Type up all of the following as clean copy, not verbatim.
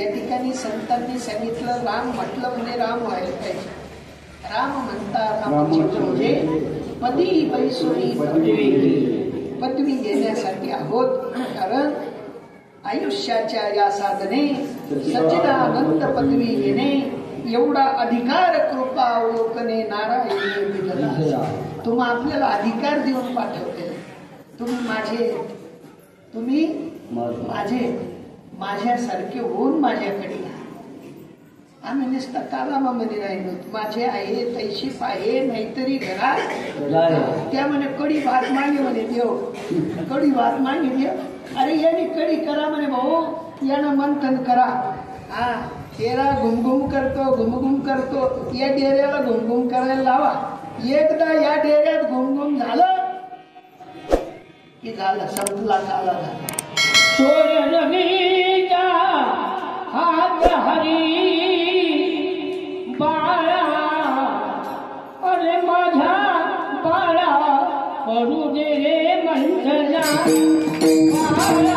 काही ठिकाणी संतांनी सांगितलं राम म्हटलं म्हणजे राम व्हायला पाहिजे. राम म्हणतात म्हणजे पदी पैसोरी पदवी घेण्यासाठी आहोत. कारण आयुष्याच्या या साधने सच्चिदानंद पदवी घेणे एवढा अधिकार कृपा अवलोकने नारायण दिला. तुम्ही आपल्याला अधिकार देऊन पाठवले. तुम्ही माझ्यासारखे होऊन माझ्याकडे या. आम्ही नुसतं कालामामध्ये राहिलो. माझे आहे तैशीफ आहे नाहीतरी घरात त्या म्हणे कडी भात मागे म्हणे देव कडी भात मागे देव. अरे याने कडी करा म्हणे भाऊ यानं मंथन करा. हा तेरा घुमघुम करतो या डेऱ्याला घुमघुम करायला लावा. एकदा या डेऱ्यात घुमघुम झालं की झालं संपला काला झाला. सोडणीचा हात हरी बाळा अरे माझ्या बाळा पडू दे रे मंथना बाळा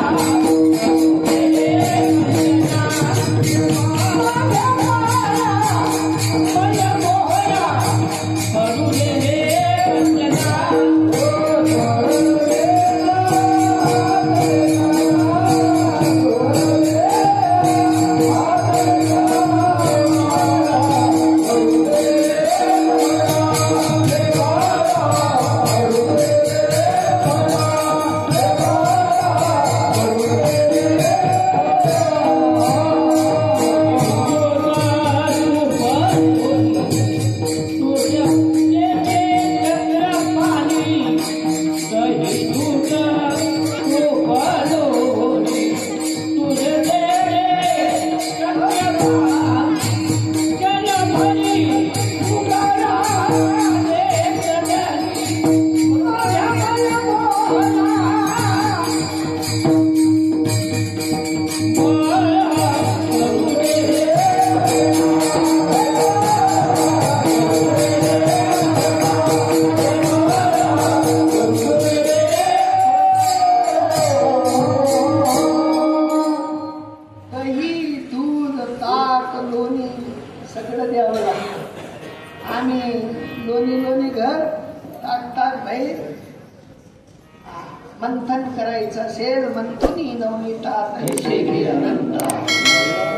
मंथन करायचं असेल मंथुनी नवनीतात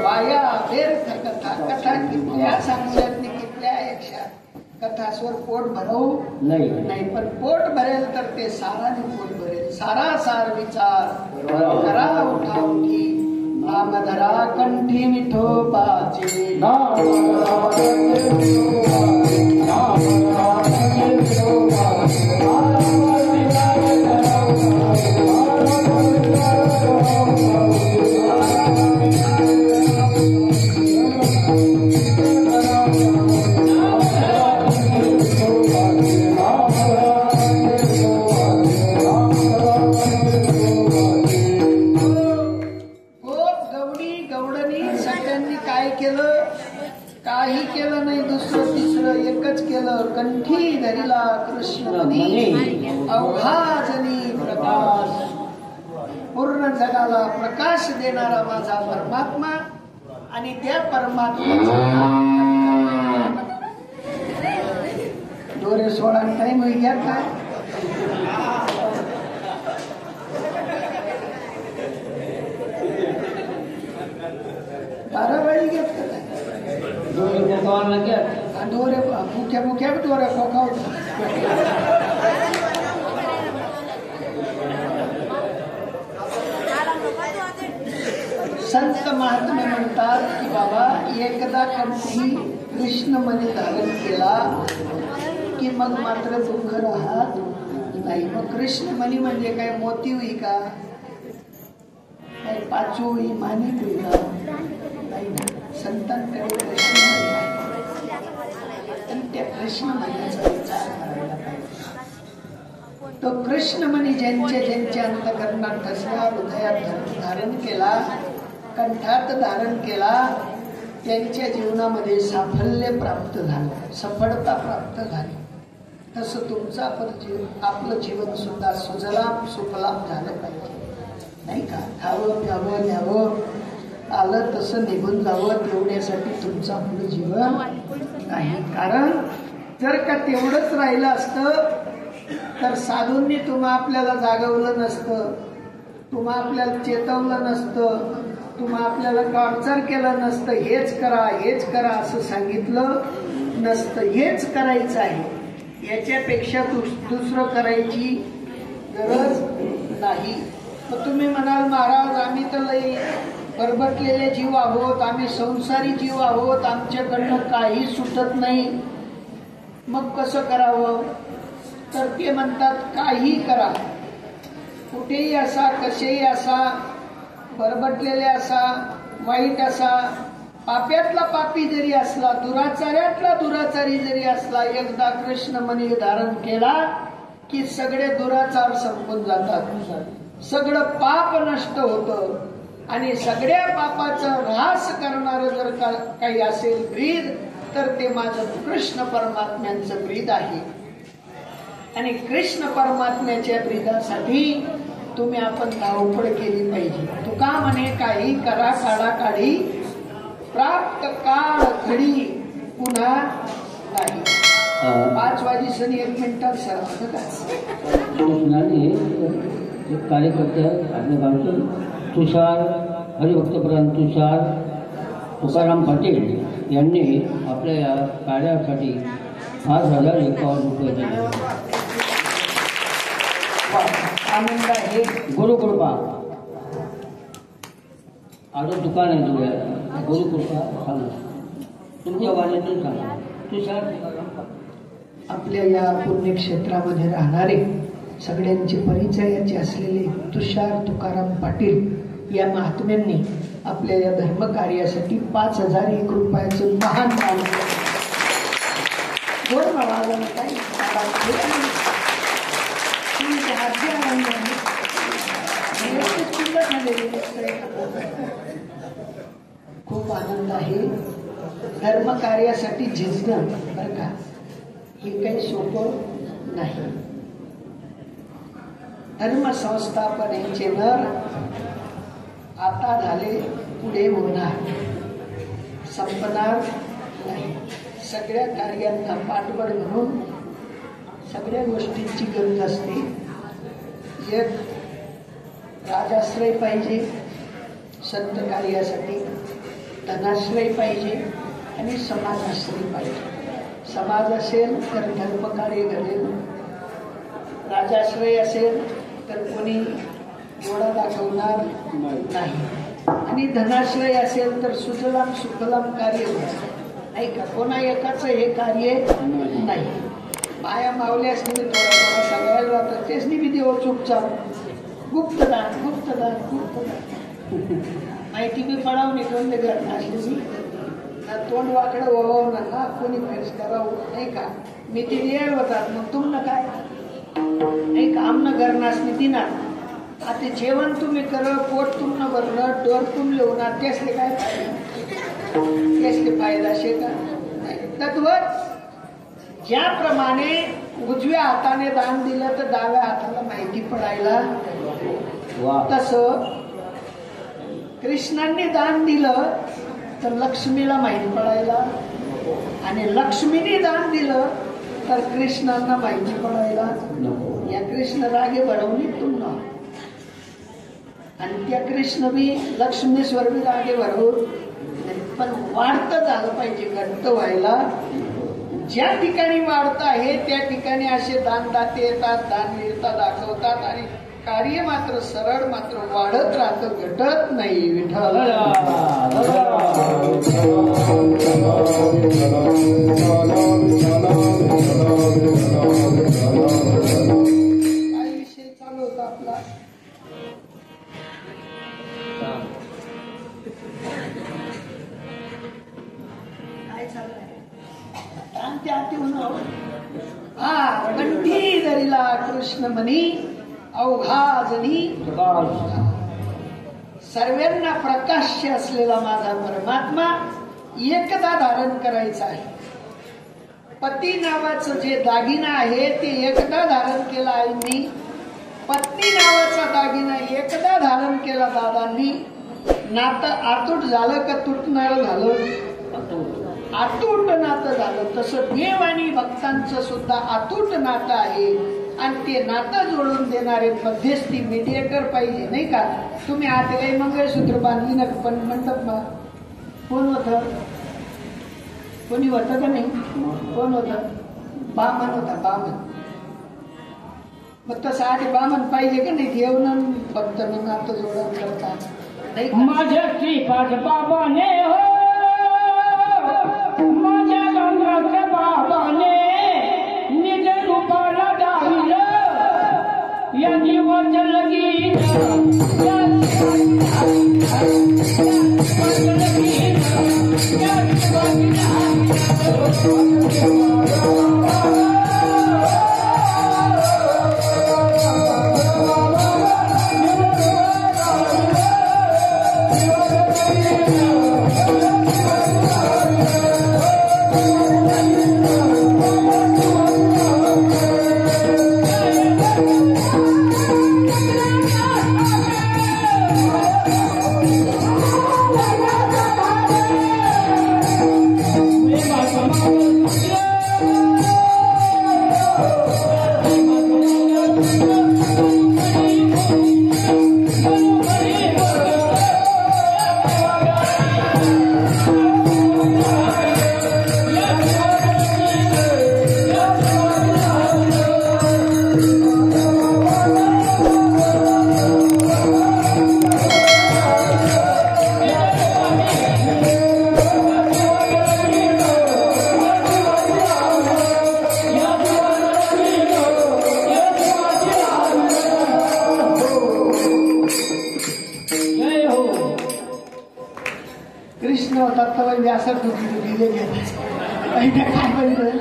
वाया व्यर्थ कथा कितल्या सांगण्यात कितल्या यक्षा कथास्वर पोट भरवू नाही. पण पोट भरेल तर ते साराने पोट भरेल. सारा सार विचार करा उठा उठी नामधरा कंठी विठोबाचे काही केलं नाही. दुसरं तिसरं एकच केलं. कंठी धरिला कृष्ण अवघा जनी प्रकाश. पूर्ण जगाला प्रकाश देणारा माझा परमात्मा आणि त्या परमात्म्याचा डोरे सोळा टाइम होई घ्या काय बाराबाई घेत का डोरे मुख्या डोरे खोखावत. संत महात्मे म्हणतात की बाबा एकदा कंठी कृष्ण मनी धारण केला की मग मात्र दुःख राहत नाही. मग कृष्ण मनी म्हणजे काय मोती होई का काय पाचू होई मानिक होई का नाही ना. संतांकडे कृष्ण आणि त्या कृष्ण मनीचा विचार करायला पाहिजे. तो कृष्ण मनी ज्यांच्या अंतःकरणात ठसला हृदयात धारण केला कंठात धारण केला त्यांच्या जीवनामध्ये साफल्य प्राप्त झालं सफलता प्राप्त झाली. तसं तुमचं आपलं जीवन सुद्धा सुजलाम सुफलाम झालं पाहिजे नाही का. खावं प्यावं न्यावं आलं तसं निघून जावं तेवढ्यासाठी तुमचं आपलं जीवन नाही. कारण जर का तेवढंच राहिलं असतं तर साधूंनी तुम्हा आपल्याला जागवलं नसतं, तुम्हा आपल्याला चेतवलं नसतं, तुम्हा आपल्याला टॉर्चर केलं नसतं, हेच करा असं सांगितलं नसतं. हेच करायचं आहे, याच्यापेक्षा दुसरं करायची गरज नाही. मग तुम्ही म्हणाल महाराज आम्ही तर लई बरबटलेले जीव आहोत, आम्ही संसारी जीव आहोत, आमच्याकडनं काही सुटत नाही, मग कसं करावं? तर ते म्हणतात काही करा, कुठेही असा, कसेही असा, बरबटलेले असा, वाईट असा, पाप्यातला पापी जरी असला, दुराचार्यातला दुराचारी जरी असला, एकदा कृष्ण मनी धारण केला की सगळे दुराचार संपून जातात, सगळं पाप नष्ट होतं. आणि सगळ्या पापाचा ऱ्हास करणारं जर काही असेल ब्रीद तर ते माझं कृष्ण परमात्म्यांचं ब्रीद आहे. आणि कृष्ण परमात्म्याच्या ब्रीदासाठी तुम्ही आपण धावपळ केली पाहिजे. तुका म्हणे काही करा काढा काढी, प्राप्त काळ घडी पुन्हा नाही. 5 वाजेसनी 1 मिनिटात सर एक कार्यकर्ते आपल्या गावचे तुषार हरिभक्तप्रधान तुषार तुकाराम पाटील यांनी आपल्या या कार्यासाठी 5,051 रुपये दिले. आनंद आहे. गुरुकृपा आजो दुकान आहे तुझ्या, गुरुकृपा सांगा तुमच्या वाणीतून सांगा. तुषार आपल्या या पुण्यक्षेत्रामध्ये राहणारे सगळ्यांचे परिचयाचे असलेले तुषार तुकाराम पाटील या महात्म्यांनी आपल्या या धर्मकार्यासाठी 5,001 रुपयाचं महान दान केलं. गोड मावाला काही खूप आनंद आहे. धर्मकार्यासाठी झिजणं बरं का, हे काही सोपं नाही. धर्मसंस्थापनेचे नर आता झाले, पुढे होणार, संपणार नाही. सगळ्या कार्यांना पाठबळ म्हणून सगळ्या गोष्टींची गरज असते. एक राजाश्रय पाहिजे संत कार्यासाठी, धनाश्रय पाहिजे आणि समाजाश्रय पाहिजे. समाज असेल तर धर्मकार्य घडेल, राजाश्रय असेल तर कोणी डोळा दाखवणार नाही, आणि धनाश्रय असेल तर सुजलाम सुफलाम कार्य होईल नाही का. कोणा एकाच हे कार्य नाही. माया मावल्यास मी थोडा थोडा सगळ्याला राहतात, तेच मी देव चुपचाप गुप्तदान गुप्तदान गुप्तदान माहिती मी पडावं निघून घर असली ना तोंड वाकडं व्हावं ना कोणी खर्च करावं नाही का. मी ती लिहायला होतात, मग तुमनं काय नाही का, आमनं घर नासनी दिनार. आता जेवण तुम्ही कर, पोट तुमनं भरणं, डोर तुम लिहणार, त्यासले काय त्यासले फायदा शे का. तद्वत ज्याप्रमाणे उजव्या हाताने दान दिलं तर डाव्या हाताला माहिती पडायला, तसं कृष्णांनी दान दिलं तर लक्ष्मीला माहिती पडायला, आणि लक्ष्मीने दान दिलं तर कृष्णांना माहिती पडायला. या कृष्ण रागे भरवली तुमना, आणि त्या कृष्ण बी लक्ष्मीश्वर बी रागे भरवून, पण वाढतं झालं पाहिजे, घट्ट व्हायला. ज्या ठिकाणी वाढत आहे त्या ठिकाणी असे दानदाते येतात, दानवीरता दाखवतात, आणि कार्य मात्र सरळ मात्र वाढत राहतं, घटत नाही. विठ्ठल काय विषय चालू होता आपला? काय चालू आहे? कंठी धरिला कृष्ण मनी अवघा जनी. सर्वांना प्रकाश्य असलेला माझा परमात्मा एकदा धारण करायचा आहे. पती नावाचं जे दागिना आहे ते एकदा धारण केला आईंनी, पत्नी नावाचा दागिना एकदा धारण केला दादांनी, नातं अतूट झालं का तुटणार झालं? अतूट नातं झालं. तसं देव आणि भक्तांचं सुद्धा अतूट नातं आहे आणि ते नातं जोडून देणारे मध्यस्थी मीडिएटर पाहिजे, नाही का? तुम्ही आता काही मंगळसूत्र बांधली ना पण मंडप कोण होत? कोणी होतं का नाही? कोण होतं? बामन होता, बामन. मग तसं आधी बामन पाहिजे का नाही? देवनं भक्त नातं जोडून करतात, नाही का? माझ्या श्रीपाद बाबाने हो, माझ्या गंगाच्या बाबाने निज रूपाला डाविलं या जीवाचं लगीन, या जीवाचं लगीन, या कृष्ण होता तर व्यासर दिले गेले काय म्हणलं?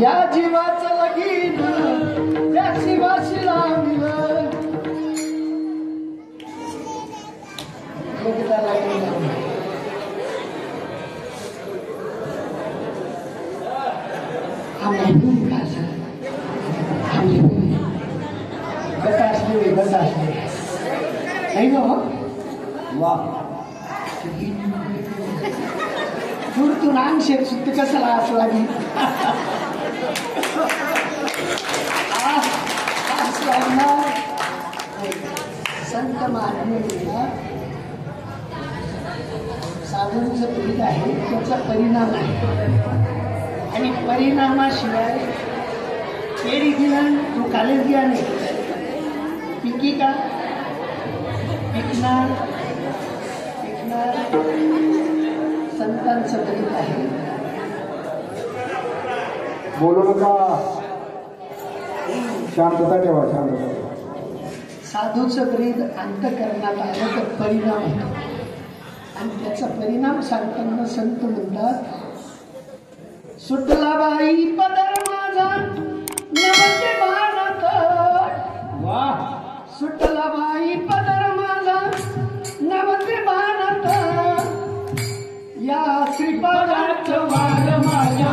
या जीवाचं लगीन त्या शिवाशी लावलं, बस असले नाही ना? वा दूरतून अंगशेर सुद्ध कशाला असं लागेल? संत महात्म्याला साधूंचं प्रीत आहे, त्याचा परिणाम आहे आणि परिणामाशिवाय केळी दिला तू कालेच घ्या नाही पिकी का पिकणार पिकणार. संतांचं प्रीत आहे. बोलू नका, शांतता ठेवा, शांतता. साधूचं ब्रीद अंतकरणात आलं तर परिणाम होतो आणि त्याचा परिणाम सांगताना संत म्हणतात, सुटला बाई पदर माझा नवते भारत, सुटला बाई पदर माझा नवते भारत, या श्रीपादाचं वाद माझ्या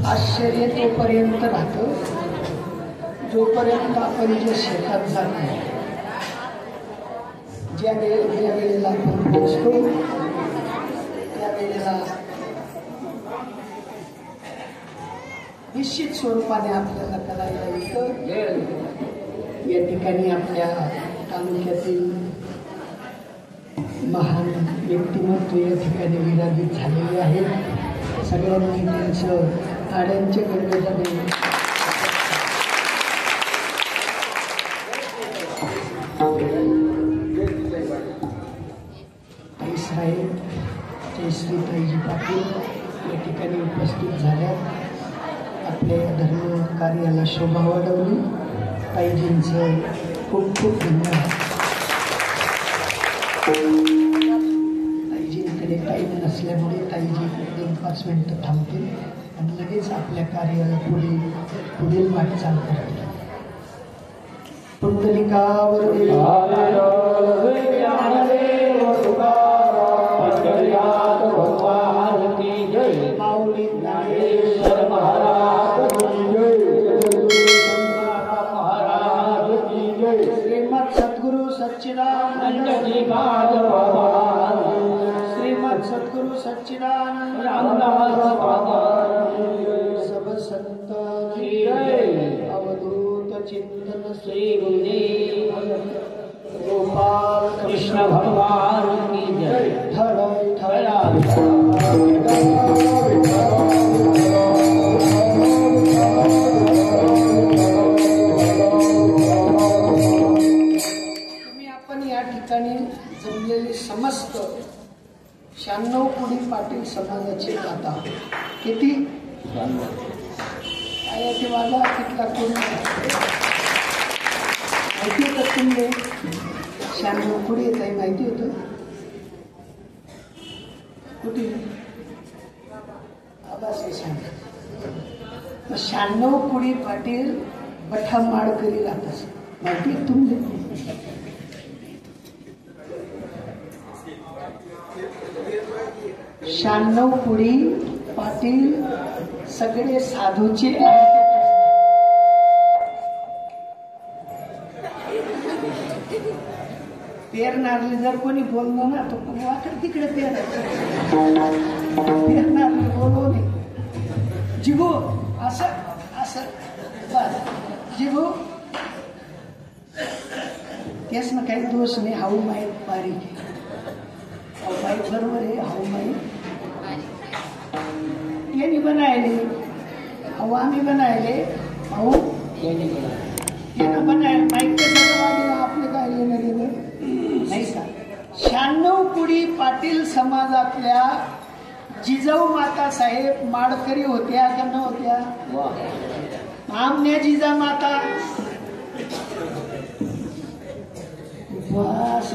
आश्चर्य तोपर्यंत राहतं जोपर्यंत आपण जे शेतात जात नाही. ज्या वेळेला आपण पोचतो त्यावेळेला निश्चित स्वरूपाने आपल्याला करायला येतं. या ठिकाणी आपल्या तालुक्यातील महान व्यक्तिमत्व या ठिकाणी विराजित झालेले आहेत. सगळ्यांनी त्यांचं आड्यांच्या गडगडाने साहेब जयश्री ताईजी पाटील या ठिकाणी उपस्थित झाल्या. आपल्या धर्म कार्याला शोभा वाढवली. ताईजींचं खूप खूप धन्यवाद. ताईजींकडे टाईम नसल्यामुळे ताईजी 2-5 मिनिटं थांबतील आणि लगेच आपल्या कार्याला पुढील वाटचाल करतील. पुंडलिकावर माऊली ज्ञानेश्वर महाराज श्रीमद सद्गुरु सच्चिदानंद जी महाराज श्रीमद सद्गुरु सच्चिदानंद सब संतांची जय. अवधूत चिंतन श्री गुरुदेव गोपाल कृष्ण भगवान की जय. थळ थळा या ठिकाणी जमलेले समस्त 96 कोटी पाटील समाजाचे दाता किती काय ते माझा तिथला कोण माहिती होतं तुम्ही 96 कोटी येत आहे माहिती होतं कुठे आबासे सांग 96 कोटी पाटील बठा माड करी राहतात माहिती आहे तुम्ही 96 कोटी पाटील सगळे साधूचे पेरणारले जर कोणी बोललो ना तो वाटत तिकडे पेरणारले बोलवो नाही जिगो असं असं बस जिगो तेच ना काही दोष नाही हाऊ माहीत बारीक माहीत बरोबर आहे हाऊ माहीत यांनी बनायले अहो आम्ही बनायले अहो यानं बनायला माहीत कसं आपले काय येणं गेलं नाही का 96 कोटी पाटील समाजातल्या जिजाऊ माता साहेब माडकरी होत्या का नव्हत्या आमने जिजा माता बस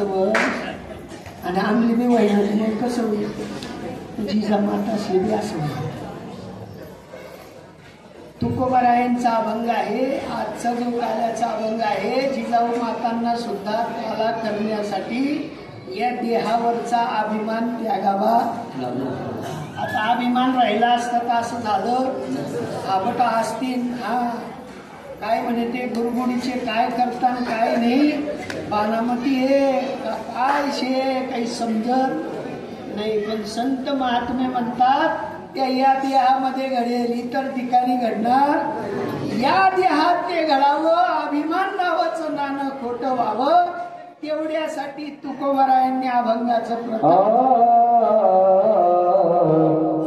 आणि आमली बी वहिनी मग कसं होईल जिजा माता शिबी असं होईल तुकोबारायांचा अभंग आहे आजचा जो काल्याचा अभंग आहे जिजाऊ मातांना सुद्धा त्याला करण्यासाठी या देहावरचा अभिमान त्यागावा आता अभिमान राहिला असता का असं झालं आबटा असतील हा काय म्हणे ते गुरुगुडीचे काय करतात काय नाही बानामती हे काय शे काही समजत नाही पण संत महात्मे म्हणतात त्या या देहामध्ये घडेल इतर ठिकाणी घडणार या देहात ते घडावं अभिमान नावाचं नाणं खोटं व्हावं तेवढ्यासाठी तुकोबारायांनी अभंगाचं प्रकरण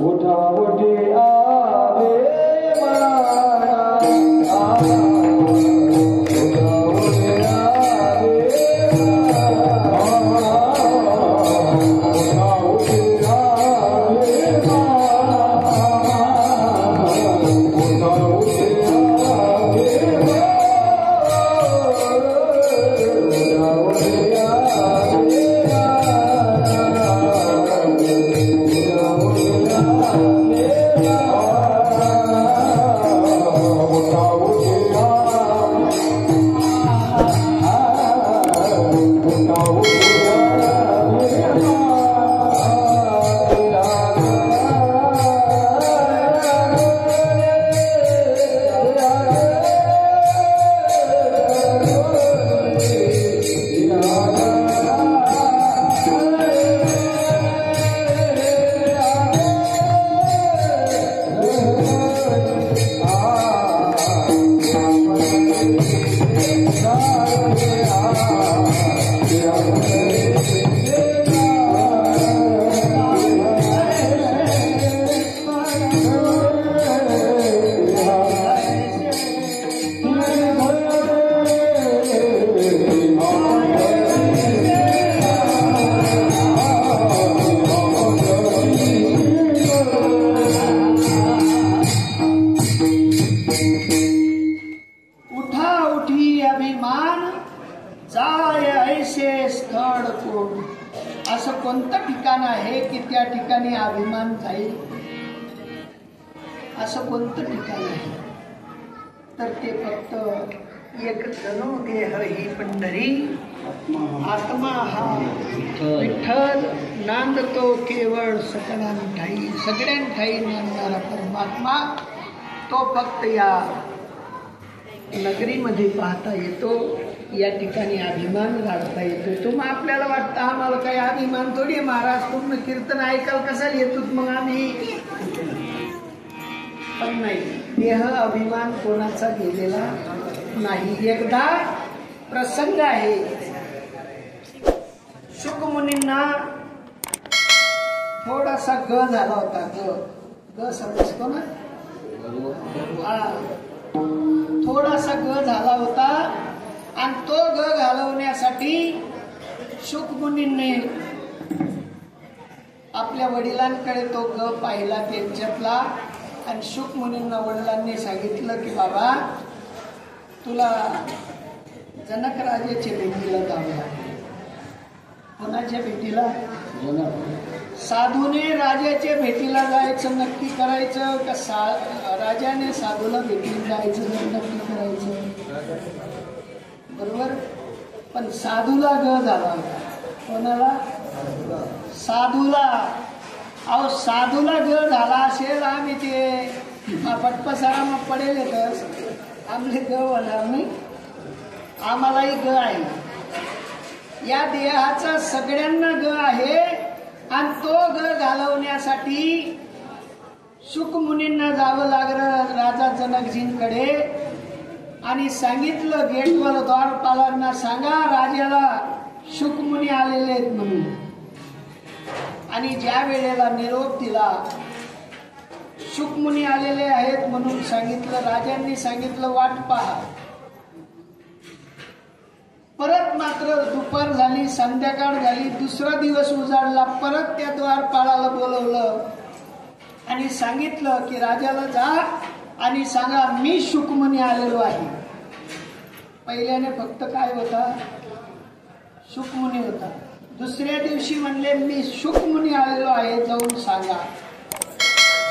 उठावटी आवे मारा उठावटी आवे उठावटी आवे असं कोणतं ठिकाण आहे की त्या ठिकाणी अभिमान जाईल? असं कोणतं ठिकाण आहे? तर ते फक्त एक जणू देह ही पंढरी, आत्मा हा विठ्ठल, नांदतो केवळ सगळ्यांठाई, सगळ्यांठाई नांदणारा परमात्मा तो फक्त या नगरीमध्ये पाहता येतो. या ठिकाणी अभिमान गाळता येतो. तुम्ही आपल्याला वाटतं आम्हाला काही अभिमान थोडी, महाराज पूर्ण कीर्तन ऐकाल कसा येतो मग आम्ही, पण नाही, देह अभिमान कोणाचा गेलेला नाही. एकदा प्रसंग आहे, शुकमुनींना थोडासा ग झाला होता. ग समजतो ना, थोडासा ग झाला होता आणि तो ग घालवण्यासाठी शुकमुनींनी आपल्या वडिलांकडे तो ग पाहिला त्यांच्यातला. आणि शुकमुनींना वडिलांनी सांगितलं की बाबा तुला जनक राजाच्या भेटीला जावं लागेल. कोणाच्या भेटीला? साधूने राजाच्या भेटीला जायचं नक्की करायचं का राजाने साधूला भेटीला जायचं नक्की करायचं? बरोबर. पण साधूला ग झाला होता. कोणाला? साधूला. अहो साधूला ग झाला असेल, आम्ही ते पटपसारामा पडेल तर आमले ग होणार नाही, आम्हालाही ग आहे. या देहाचा सगळ्यांना ग आहे आणि तो ग घालवण्यासाठी शुकमुनींना जावं लागलं राजा जनकजींकडे. आणि सांगितलं गेटवर द्वारपालांना, सांगा राजाला शुकमुनी आलेले आहेत म्हणून. आणि ज्या वेळेला निरोप दिला शुकमुनी आलेले आहेत म्हणून सांगितलं, राजांनी सांगितलं वाट पहा. परत मात्र दुपार झाली, संध्याकाळ झाली, दुसरा दिवस उजाडला. परत त्या द्वारपाळाला बोलवलं आणि सांगितलं की राजाला जा आणि सांगा मी शुकमुनी आलेलो आहे. पहिल्याने फक्त काय होता? शुकमुनी होता. दुसऱ्या दिवशी म्हणले मी शुकमुनी आलेलो आहे, जाऊन सांगा.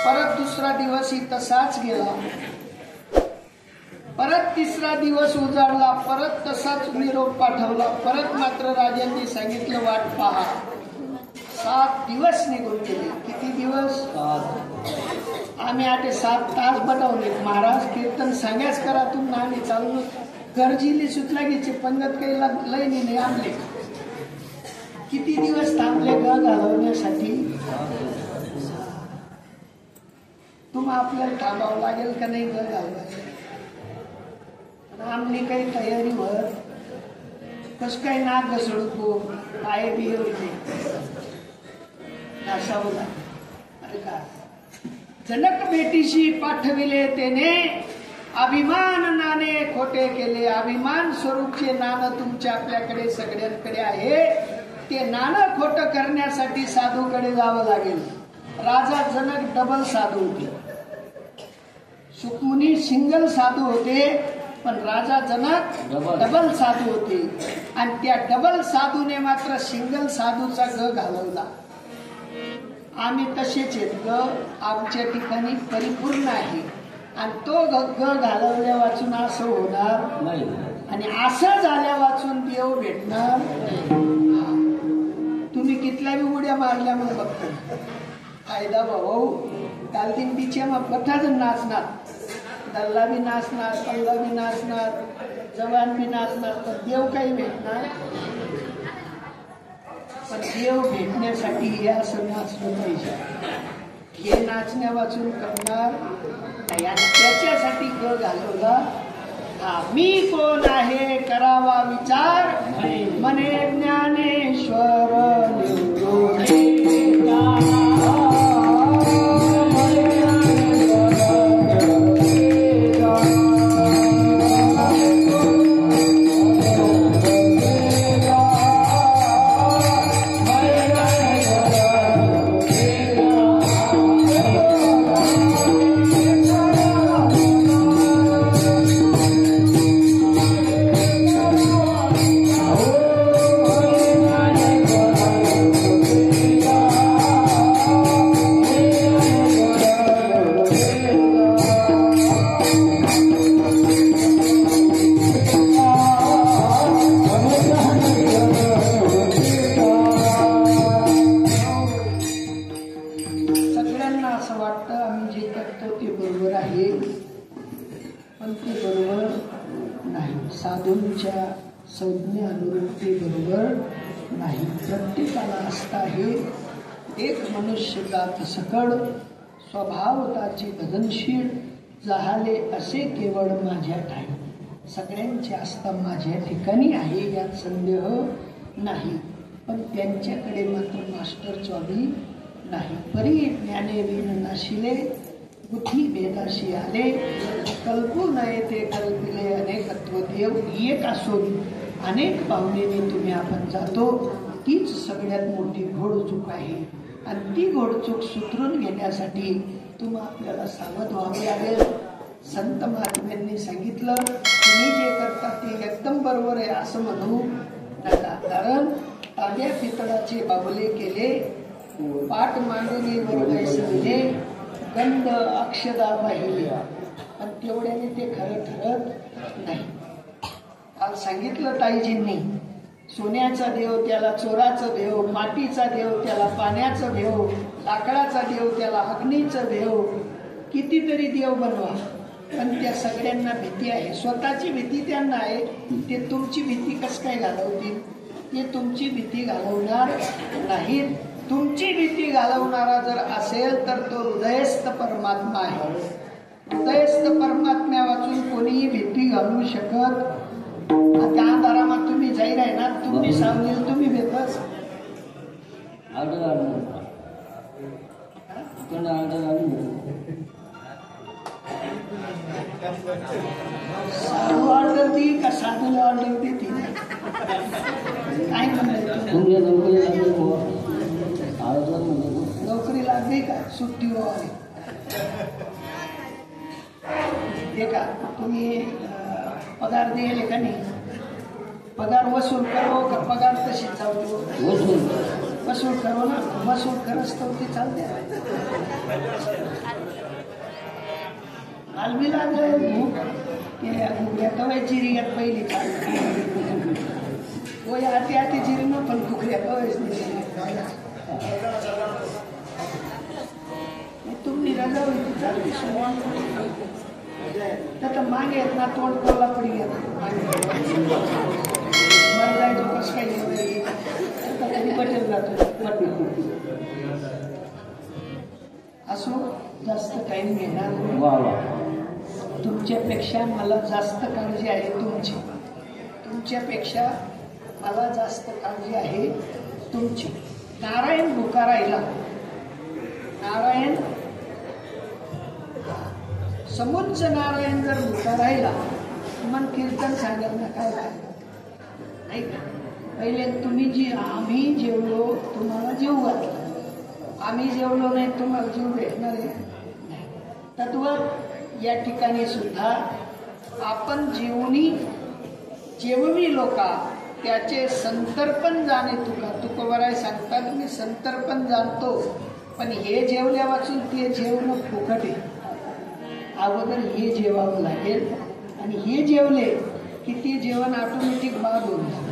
परत दुसरा दिवसही तसाच गेला. परत तिसरा दिवस उजाडला, परत तसाच निरोप पाठवला. परत मात्र राजांनी सांगितलं वाट पहा. 7 दिवस निघून गेले. किती दिवस? 7. आम्ही 7 तास बनवले. महाराज कीर्तन सांगाच करा तुम्ही, आम्ही चालू गरजीली सुटला घ्यायचे पंगत काही लयनी नाही आणले. किती दिवस थांबले ग घालवण्यासाठी? तुम्हाला आपल्याला थांबावं लागेल का नाही ग घालवायला? आमली काही तयारीवर कस काही नाक घसडतो पाय बी होते. नासावं लागलं. अरे का जनक बेटीशी पाठविले तेने, अभिमान नाणे खोटे केले. अभिमान स्वरूपचे नाणं तुमच्या आपल्याकडे सगळ्यांकडे आहे. ते नाणं खोटं करण्यासाठी साधूकडे जावं लागेल. राजा जनक डबल साधू होते, सुखमुनी सिंगल साधू होते, पण राजा जनक डबल साधू होते. आणि त्या डबल साधूने मात्र सिंगल साधूचा ग घालवला. आम्ही तसेच आहेत, ग आमच्या ठिकाणी परिपूर्ण आहे. आणि तो ग घालवल्या वाचून असं होणार नाही, आणि असं झाल्या वाचून देव भेटणार. तुम्ही कितल्या बी उड्या मारल्या मग बघता फायदा भाऊ. काल दिंडीच्या मग कथाजण नाचणार, दल्ला बी नाचणार, पल्ला बी नाचणार, जवान बी नाचणार, पण देव काही भेटणार. पण देव भेटण्यासाठी हे असं नाचलं पाहिजे. हे नाचण्या वाचून करणार नाही. आणि त्याच्यासाठी ग घालवला. मी कोण आहे करावा विचार, मने ज्ञानेश्वर साधूंच्या संज्ञा अनुरूपी बरोबर नाही. प्रत्येकाला असता हे एक मनुष्य जात सकळ स्वभावताची बदनशील झाले असे केवळ माझ्या ठाई. सगळ्यांचे असता माझ्या ठिकाणी आहे यात संदेह नाही. पण त्यांच्याकडे मात्र मास्टर चॉबी नाही. परी ज्ञाने विन नाशिले, बुद्धी भेदाशी आले, कल्पू नये ते कल्पिले अनेकत्व देव एक असून अनेक पाहुणेने तुम्ही आपण जातो. तीच सगळ्यात मोठी घोडचूक आहे. आणि ती घोडचूक सुधरून घेण्यासाठी तुम्ही आपल्याला सावध व्हावे लागेल. संत महात्म्यांनी सांगितलं, तुम्ही जे करता ते एकदम बरोबर आहे असं म्हणू नका. कारण ताब्या पितळाचे बाबले केले, पाठ मांडून वरवैसविले, गंध अक्षदा पाहिले, पण तेवढ्याने ते खरं ठरत नाही. काल सांगितलं ताईजींनी, सोन्याचा देव त्याला चोराचं देव, मातीचा देव त्याला पाण्याचं देव, लाकडाचा देव त्याला अग्नीचं देव, कितीतरी देव बनवा, पण त्या सगळ्यांना भीती आहे. स्वतःची भीती त्यांना आहे. ते तुमची भीती कसं काय घालवतील? ते तुमची भीती घालवणार नाहीत. तुमची भीती घालवणारा जर असेल तर तो हृदयस्थ परमात्मा आहे. हृदयस्थ परमात्म्या वाचून कोणीही भीती घालू शकत. त्या अंधारात तुम्ही जाईल आहे ना, तुम्ही सावलील तुम्ही भेटच साधू ऑर्डर दी का साधूला ऑर्डर देते काय म्हणायचं? नोकरी लागली का सुट्टी व्हावी ते का तुम्ही पगार दिले का नाही? पगार वसूल करो का पगार तशीच चालतो? वसूल करो ना. वसूल करत तर ते चालते. आलबी लागलं भूक ते तवाय चिरियात पहिली चालते. होय आती आती चिरीनं पण कुकऱ्या कवायच नाही. तुम्ही रजा होती चालते तर मागे येत ना तोंड कोल्हा पडी घेत मला जायचो कसं काही कधी बटेल जातो. असो जास्त टाइम घेणार. तुमच्यापेक्षा मला जास्त काळजी आहे तुमची. तुमच्यापेक्षा मला जास्त काळजी आहे तुमची. नारायण भुका राहिला समुच्च नारायण जर भूता राहिला मग कीर्तन सांगायला काय लागलं नाही का? पहिले आम्ही जेवलो तुम्हाला जेव घातलं, आम्ही जेवलो नाही तुम्हाला जीव भेटणार आहे नाही. तत्व या ठिकाणी सुद्धा आपण जेवणी लोका त्याचे संतर्पण जाणे तुकोबराय सांगतात. मी संतर्पण जाणतो, पण हे जेवल्या वाचून ते जेवण फुकट आहे. अगोदर हे जेवावं लागेल आणि हे जेवले की ते जेवण ऑटोमॅटिक बाद होईल.